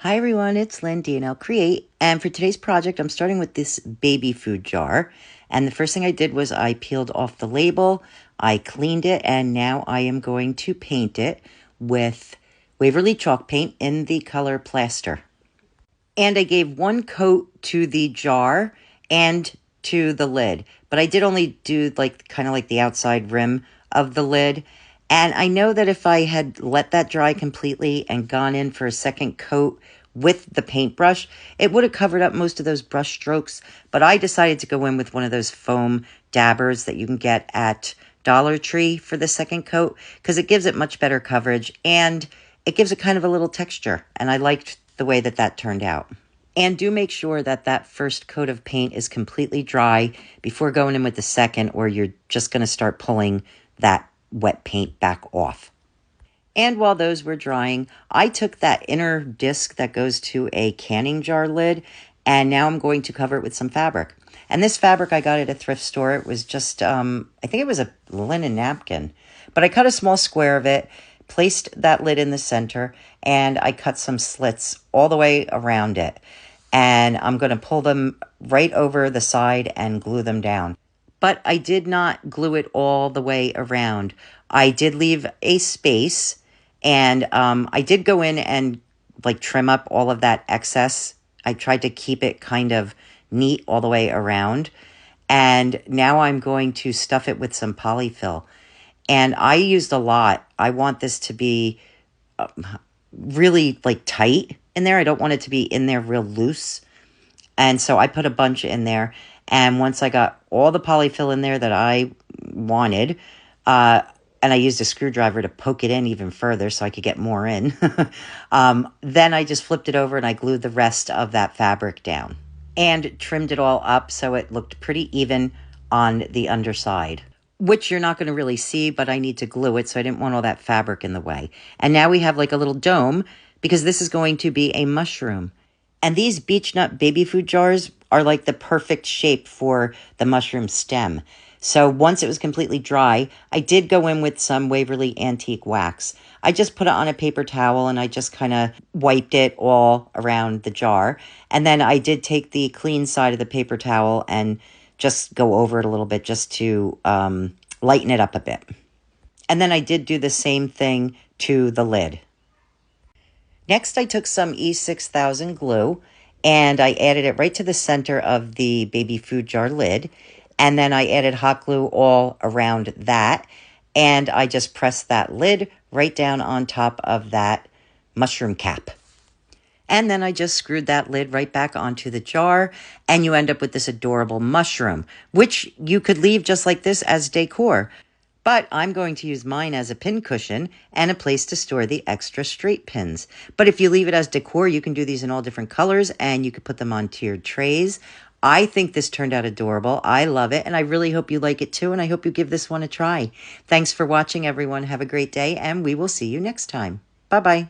Hi everyone, it's Lynn D&L Create, and for today's project I'm starting with this baby food jar. And the first thing I did was I peeled off the label, I cleaned it, and now I am going to paint it with Waverly chalk paint in the color Plaster. And I gave one coat to the jar and to the lid, but I did only do kind of like the outside rim of the lid. And I know that if I had let that dry completely and gone in for a second coat with the paintbrush, it would have covered up most of those brush strokes. But I decided to go in with one of those foam dabbers that you can get at Dollar Tree for the second coat, because it gives it much better coverage and it gives it kind of a little texture. And I liked the way that that turned out. And do make sure that that first coat of paint is completely dry before going in with the second, or you're just going to start pulling that wet paint back off. And while those were drying, I took that inner disc that goes to a canning jar lid, and now I'm going to cover it with some fabric. And this fabric I got at a thrift store. It was just, I think it was a linen napkin. But I cut a small square of it, placed that lid in the center, and I cut some slits all the way around it. And I'm going to pull them right over the side and glue them down. But I did not glue it all the way around. I did leave a space, and I did go in and trim up all of that excess. I tried to keep it kind of neat all the way around. And now I'm going to stuff it with some polyfill. And I used a lot. I want this to be really tight in there. I don't want it to be in there real loose. And so I put a bunch in there. And once I got all the polyfill in there that I wanted, and I used a screwdriver to poke it in even further so I could get more in, then I just flipped it over and I glued the rest of that fabric down and trimmed it all up so it looked pretty even on the underside, which you're not going to really see, but I need to glue it, so I didn't want all that fabric in the way. And now we have a little dome, because this is going to be a mushroom. And these beech nut baby food jars are the perfect shape for the mushroom stem. So once it was completely dry, I did go in with some Waverly Antique Wax. I just put it on a paper towel and I just kind of wiped it all around the jar. And then I did take the clean side of the paper towel and just go over it a little bit just to lighten it up a bit. And then I did do the same thing to the lid. Next, I took some E6000 glue and I added it right to the center of the baby food jar lid. And then I added hot glue all around that. And I just pressed that lid right down on top of that mushroom cap. And then I just screwed that lid right back onto the jar, and you end up with this adorable mushroom, which you could leave just like this as decor. But I'm going to use mine as a pin cushion and a place to store the extra straight pins. But if you leave it as decor, you can do these in all different colors and you could put them on tiered trays. I think this turned out adorable. I love it, and I really hope you like it too, and I hope you give this one a try. Thanks for watching, everyone. Have a great day, and we will see you next time. Bye-bye.